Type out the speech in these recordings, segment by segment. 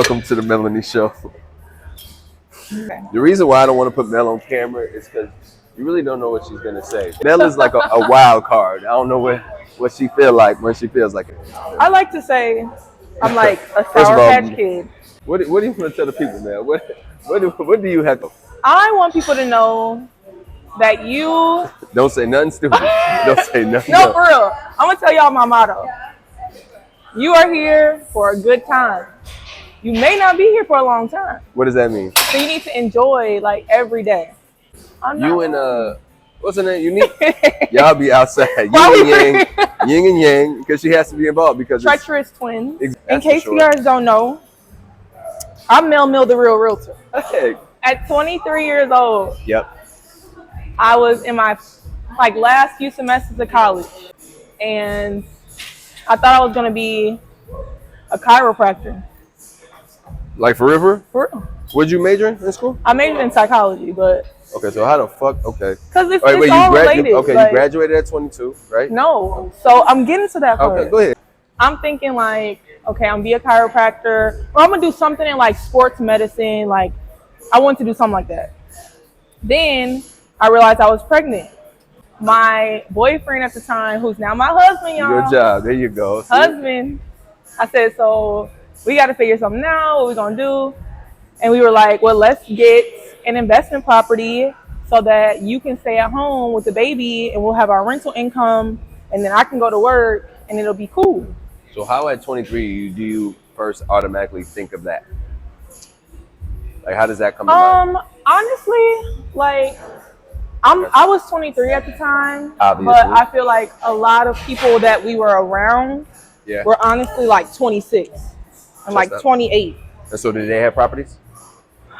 Welcome to the MelMillie show. Okay. The reason why I don't want to put Mel on camera is because you really don't know what she's gonna say. Mel is like a wild card. I don't know what she feel like when she feels like it. I like to say I'm like a First of Sour all, Patch Kid. What do you want to tell the people, man? What do you have to? I want people to know that you. Don't say nothing stupid. Don't say nothing. No, for real. I'm gonna tell y'all my motto. You are here for a good time. You may not be here for a long time. What does that mean? So you need to enjoy like every day. You and what's her name? Unique. Y'all be outside. Yin and yang, because she has to be involved because treacherous twins. That's in case sure. you guys don't know, I'm MelMillie, the real realtor. Hey. At 23 years old. Yep. I was in my last few semesters of college, and I thought I was gonna be a chiropractor. Like for real? For real. What'd you major in school? I majored in psychology, but okay, so how the fuck? Okay. Because it's, wait, it's all related. you graduated at 22, right? No, so I'm getting to that part. Okay, go ahead. I'm thinking like, okay, I'm gonna be a chiropractor, or I'm gonna do something in like sports medicine. Like, I want to do something like that. Then I realized I was pregnant. My boyfriend at the time, who's now my husband, y'all. Good job. There you go. See? Husband. I said, so we got to figure something out. What we gonna do? And we were like, well, let's get an investment property so that you can stay at home with the baby, and we'll have our rental income, and then I can go to work, and it'll be cool. So how at 23 do you first automatically think of that? Like, how does that come about? Honestly, like, I was 23 at the time, obviously. But I feel like a lot of people that we were around were honestly like 26 and like 28. And so did they have properties?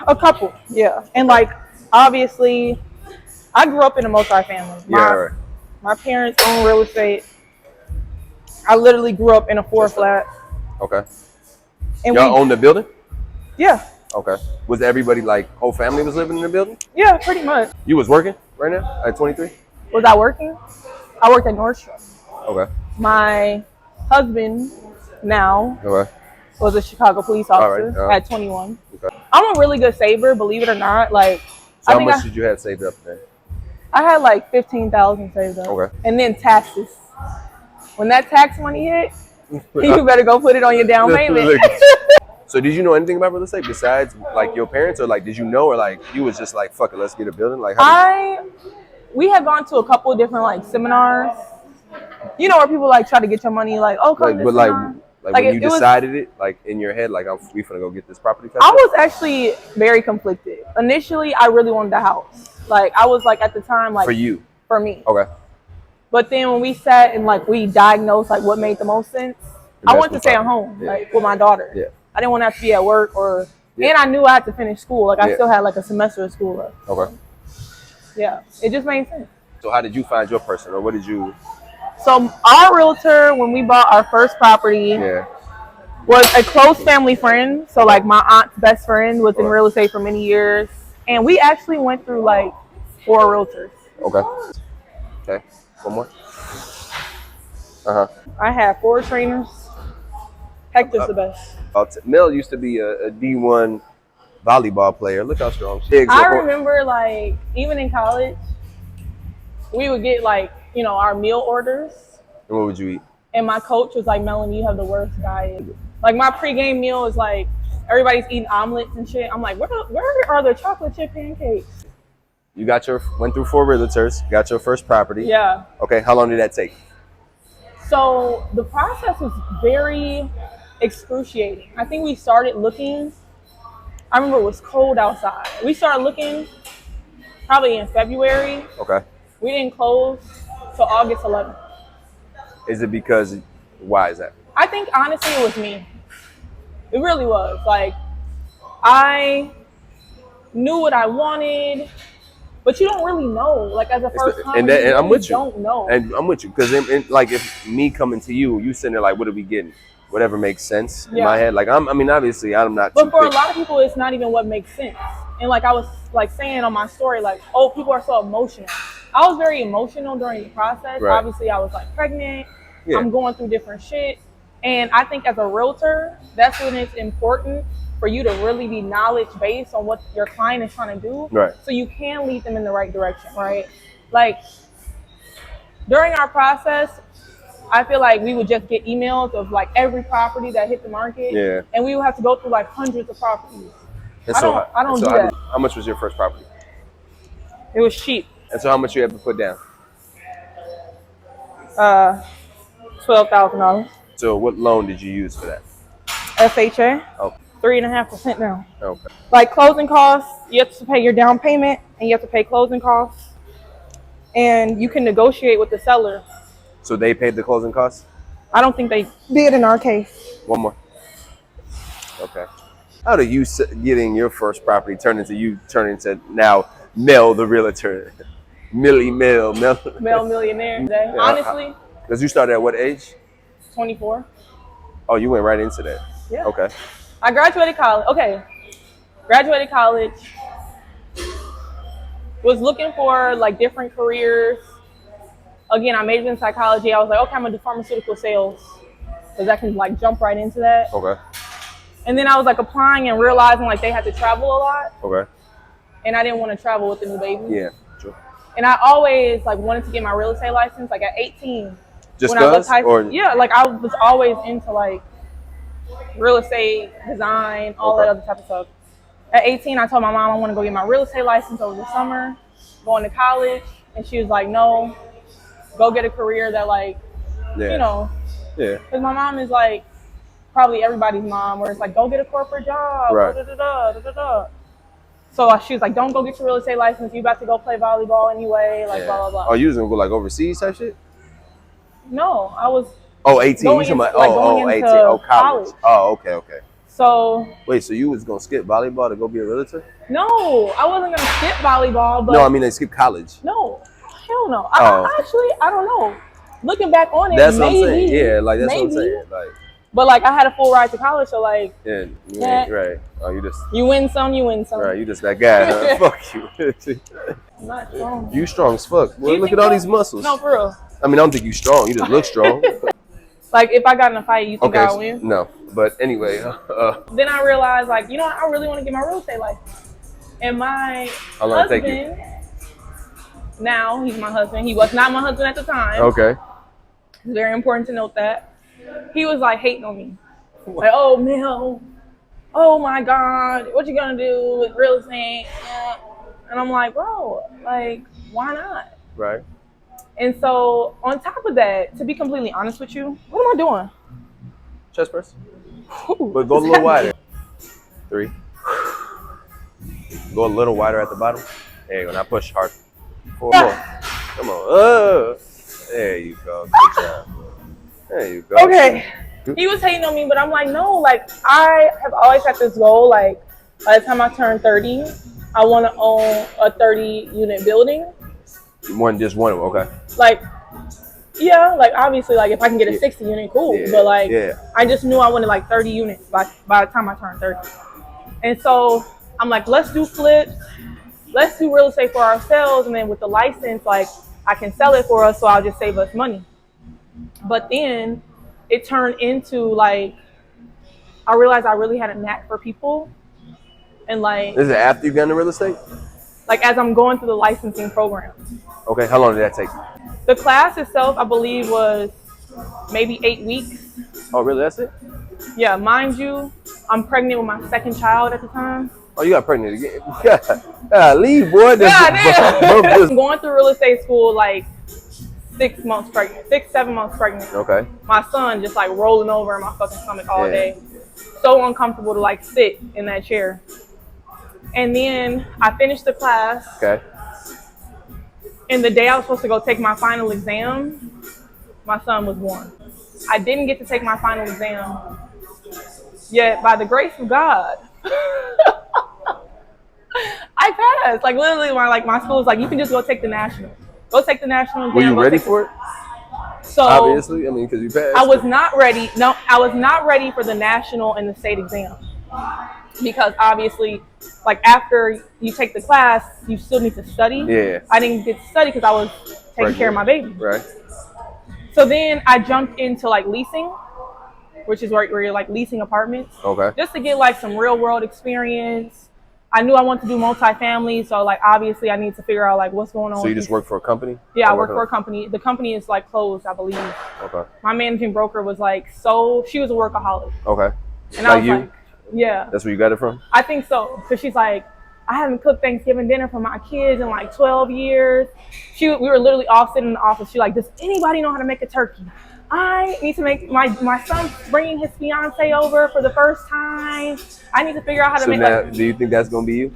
A couple, yeah. And like, obviously, I grew up in a multi-family. My parents own real estate. I literally grew up in a 4-flat. Okay. And y'all own the building? Yeah. Okay. Was everybody, like, whole family was living in the building? Yeah, pretty much. You was working right now at 23? Was I working? I worked at Nordstrom. Okay. My husband now was a Chicago police officer at 21. Okay. I'm a really good saver, believe it or not. Like, so how much did you have saved up then? I had like $15,000 saved up. Okay. And then taxes. When that tax money hit, you better go put it on your down payment. So did you know anything about real estate besides like your parents, or like did you know, or like you was just like, fuck it, let's get a building? Like we had gone to a couple of different like seminars, you know, where people like try to get your money, like, oh, come to this seminar. Like when you decided it, like in your head, like, we finna go get this property. I was actually very conflicted. Initially, I really wanted a house. Like, I was like, at the time, like, for you, for me. Okay. But then when we sat and like we diagnosed like what made the most sense, I wanted to stay at home, like with my daughter. Yeah. I didn't want to have to be at work, and I knew I had to finish school. Like, I still had like a semester of school left. Okay. Yeah, it just made sense. So how did you find your person, or what did you? So our realtor, when we bought our first property, was a close family friend. So like my aunt's best friend was in real estate for many years, and we actually went through like 4 realtors. Okay. Okay. One more. I had 4 trainers. Hector's the best. Mel used to be a D1 volleyball player. Look how strong she is. I remember, like, even in college, we would get, like, you know, our meal orders. And what would you eat? And my coach was like, Melanie, you have the worst diet. Like, my pregame meal is like, everybody's eating omelets and shit. I'm like, where are the chocolate chip pancakes? You went through 4 realtors, got your first property. Yeah. Okay, how long did that take? So the process was very excruciating. I think we started looking, I remember it was cold outside. We started looking probably in February. Okay. We didn't close till August 11th. Is it because, why is that? I think honestly it was me. It really was. Like, I knew what I wanted, but you don't really know. Like, as a first time, and I'm with you. Don't know. And I'm with you, because like, if me coming to you, you sitting there like, what are we getting? Whatever makes sense in my head. Like, I mean, obviously, I'm not. But for a lot of people, it's not even what makes sense. And like I was like saying on my story, like, oh, people are so emotional. I was very emotional during the process. Right. Obviously, I was like pregnant. Yeah. I'm going through different shit. And I think as a realtor, that's when it's important for you to really be knowledge based on what your client is trying to do. Right. So you can lead them in the right direction, right? Like during our process, I feel like we would just get emails of like every property that hit the market. Yeah. And we would have to go through like hundreds of properties. And I don't do that. How much was your first property? It was cheap. And so how much you have to put down? $12,000. So what loan did you use for that? FHA. Oh. 3.5% down. Okay. Like closing costs, you have to pay your down payment and you have to pay closing costs. And you can negotiate with the seller. So they paid the closing costs? I don't think they did in our case. One more. Okay. How do you getting your first property turn into now Mel the realtor? Mel millionaire today. Yeah, Honestly. Because you started at what age? 24. Oh, you went right into that. Yeah. Okay. I graduated college. Okay. Graduated college. Was looking for like different careers. Again, I majored in psychology. I was like, okay, I'm gonna do pharmaceutical sales because I can like jump right into that. Okay. And then I was like applying and realizing like they had to travel a lot. Okay. And I didn't want to travel with the new baby. Yeah. Sure. And I always like wanted to get my real estate license like at 18. Just when I left cause? high school. Or yeah, like I was always into like real estate, design, all that other type of stuff. At 18, I told my mom I want to go get my real estate license over the summer, going to college. And she was like, no, go get a career that like, you know. Yeah. Because my mom is like probably everybody's mom where it's like, go get a corporate job. Right. Da, da, da, da, da, da. So she was like, don't go get your real estate license. You about to go play volleyball anyway. Like, blah, blah, blah. Oh, you was going to go like overseas type shit? No, I was. Oh, 18. Going You into, talking 18. Oh, college. Oh, okay, okay. So wait, so you was gonna skip volleyball to go be a realtor? No, I wasn't gonna skip volleyball, but no, I mean they skip college. No, hell no. I don't know. Looking back on it, that's maybe, what I'm saying. Yeah, like that's maybe. what I'm saying. Like, but like I had a full ride to college, so like yeah, right. Oh, you win some, you win some. Right, you just that guy, huh? Fuck you. I'm not strong. You strong as fuck. Well, look at all these muscles. No, for real. I mean, I don't think you strong. You just look strong. Like if I got in a fight, you think I'll win? No, but anyway. Then I realized, like, you know what? I really want to get my real estate license. And my husband, now he's my husband. He was not my husband at the time. Okay. It's very important to note that. He was like hating on me. Like, oh, Mel, oh my God, what you gonna do with real estate? And I'm like, bro, like, why not? Right. And so, on top of that, to be completely honest with you, what am I doing? Chest press. But go a little wider. 3. Go a little wider at the bottom. There you go. Now push hard. 4 more. Come on. There you go. Good job. There you go. Okay. He was hating on me, but I'm like, no. Like, I have always had this goal. Like, by the time I turn 30, I want to own a 30-unit building. Just one, okay. Like, yeah, like obviously, like if I can get a 60 unit, cool. Yeah. But like, yeah. I just knew I wanted like 30 units by the time I turned 30. And so I'm like, let's do flips, let's do real estate for ourselves, and then with the license, like I can sell it for us, so I'll just save us money. But then it turned into like, I realized I really had a knack for people, and like. Is it after you got into real estate? Like as I'm going through the licensing program. Okay, how long did that take? The class itself, I believe, was maybe 8 weeks. Oh, really? That's it? Yeah, mind you, I'm pregnant with my second child at the time. Oh, you got pregnant again? Leave, boy. I'm going through real estate school like 6 months pregnant, 7 months pregnant. Okay. My son just like rolling over in my fucking stomach all day. So uncomfortable to like sit in that chair. And then I finished the class. Okay. And the day I was supposed to go take my final exam, my son was born. I didn't get to take my final exam. Yet, by the grace of God, I passed. Like literally, my school was like, you can just go take the national. Go take the national exam. Were you ready for it? So obviously, I mean, because you passed. I was not ready. No, I was not ready for the national and the state exam. Because obviously, like after you take the class, you still need to study. Yeah. I didn't get to study because I was taking care of my baby. Right. So then I jumped into like leasing. which is where you're like leasing apartments. Okay. Just to get like some real world experience. I knew I wanted to do multifamily, so like obviously I need to figure out like what's going on. So you just work for a company? Yeah, I work for a company. The company is like closed, I believe. Okay. My managing broker was like, she was a workaholic. Okay. And I was like, yeah. That's where you got it from? I think so. Because she's like, I haven't cooked Thanksgiving dinner for my kids in like 12 years. We were literally all sitting in the office. She's like, does anybody know how to make a turkey? I need to make my son's bringing his fiance over for the first time. I need to figure out how to make. So now, do you think that's gonna be you?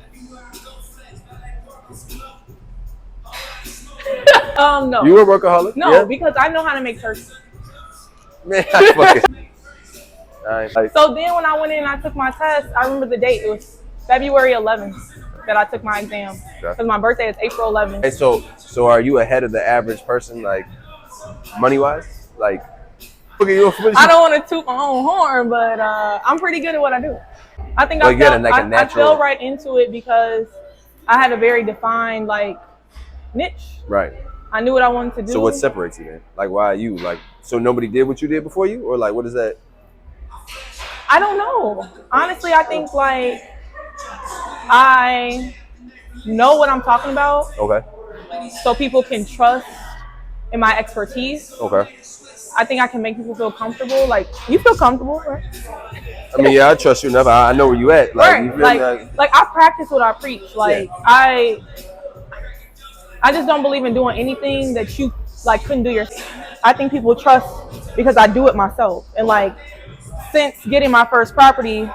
No. You a workaholic? No, yeah? Because I know how to make turkey. Man, I fucking. So then when I went in and I took my test, I remember the date. It was February 11th that I took my exam. Because my birthday is April 11th. And so are you ahead of the average person, like money wise? Like, I don't want to toot my own horn, but I'm pretty good at what I do. I think I fell right into it because I had a very defined like niche. Right. I knew what I wanted to do. So what separates you then? Like, why are you like? So nobody did what you did before you, or like, what is that? I don't know. Honestly, I think like I know what I'm talking about. Okay. So people can trust in my expertise. Okay. I think I can make people feel comfortable. Like, you feel comfortable, right? I mean, yeah, I trust you enough. I know where you at. Like, right. You feel like I practice what I preach. Like, yeah. I just don't believe in doing anything that you like couldn't do yourself. I think people trust because I do it myself. And like, since getting my first property,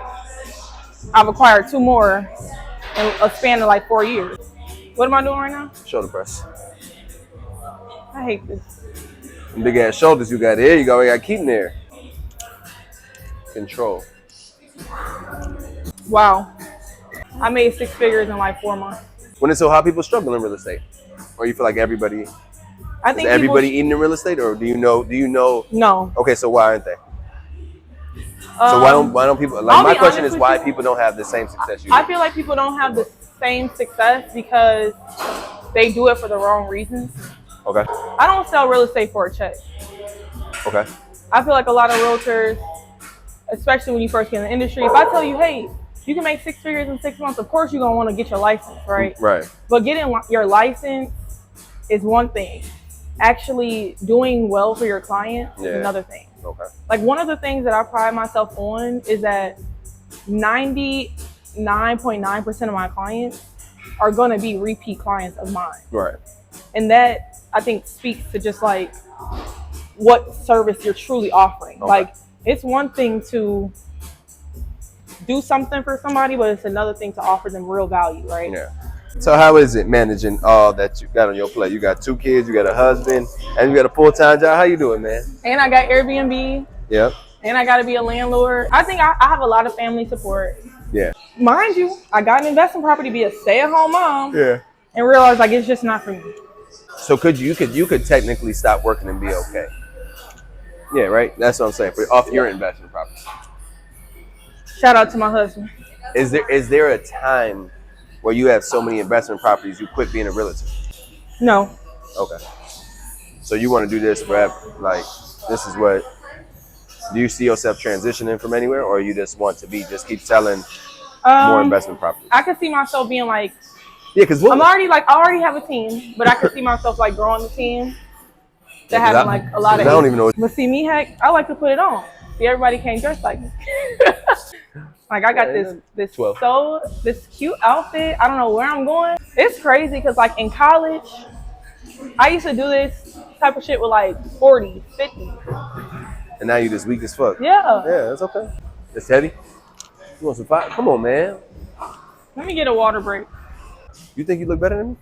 I've acquired 2 more in a span of like 4 years. What am I doing right now? Shoulder press. I hate this. Big ass shoulders you got. There you go. You got to keep them there. Control. Wow. I made 6 figures in like 4 months. When it's so hot, people struggle in real estate, or you feel like everybody? I think everybody eating in real estate, or do you know? No. Okay, so why aren't they? So why don't people? Like, my question is why people don't have the same success you do. I feel like people don't have the same success because they do it for the wrong reasons. Okay. I don't sell real estate for a check. Okay. I feel like a lot of realtors, especially when you first get in the industry, if I tell you, hey, you can make 6 figures in 6 months, of course you're going to want to get your license, right? Right. But getting your license is one thing. Actually doing well for your client is another thing. Okay. Like, one of the things that I pride myself on is that 99.9% of my clients are going to be repeat clients of mine. Right. And that, I think, speaks to just like what service you're truly offering. Okay. Like, it's one thing to do something for somebody, but it's another thing to offer them real value, right? Yeah. So how is it managing all that you got on your plate? You got 2 kids, you got a husband, and you got a full-time job. How you doing, man? And I got Airbnb. Yep. And I got to be a landlord. I think I have a lot of family support. Yeah. Mind you, I got an investment property to be a stay-at-home mom. Yeah. And realize like it's just not for me. So you could technically stop working and be okay. Yeah, right. That's what I'm saying. Off your investment property. Shout out to my husband. Is there a time where you have so many investment properties you quit being a realtor? No. Okay. So you want to do this forever? Like, this is what? Do you see yourself transitioning from anywhere, or you just want to keep selling more investment properties? I could see myself being like, yeah, because I already have a team, but I could see myself like growing the team to having like a lot of. I don't even know. But see me, heck, I like to put it on. See, everybody can't dress like me. Like, I got this cute outfit. I don't know where I'm going. It's crazy because like in college, I used to do this type of shit with like 40, 50. And now you just weak as fuck. Yeah. Yeah, that's okay. It's heavy. You want some fire? Come on, man. Let me get a water break. You think you look better than me?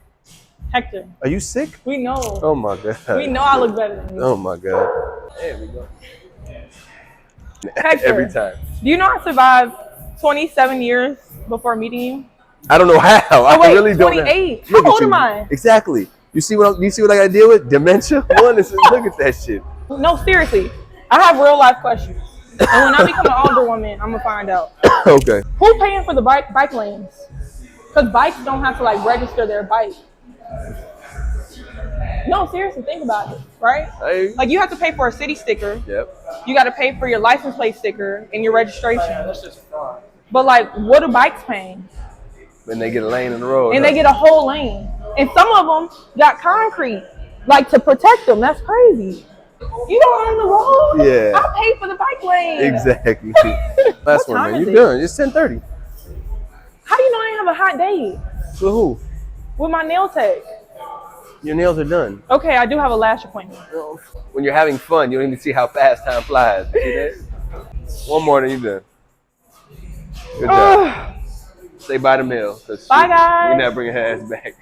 Hector. Are you sick? We know. Oh my God. We know I look better than you. Oh my God. There we go. Hector, every time. Do you know I survived 27 years before meeting you? I don't know how. I really don't know. 28. How old am I? Exactly. You see what I gotta deal with? Dementia? Look at that shit. No, seriously. I have real life questions. And when I become an older woman, I'm gonna find out. Okay. Who's paying for the bike lanes? Because bikes don't have to like register their bike. No, seriously, think about it, right? Hey. Like you have to pay for a city sticker. Yep. You got to pay for your license plate sticker and your registration. But like, what are bikes paying? Then they get a lane in the road. And they get a whole lane. And some of them got concrete, like to protect them. That's crazy. You don't own the road. Yeah. I pay for the bike lane. Exactly. Last one, time man. is You it? done. It's 10:30. How do you know I ain't have a hot date With who? with my nail tech? Your nails are done. Okay, I do have a lash appointment. When you're having fun, you don't even see how fast time flies. You see that? One more and you done. Good job. Say bye to Mel. Bye, guys. We're not bringing her ass back.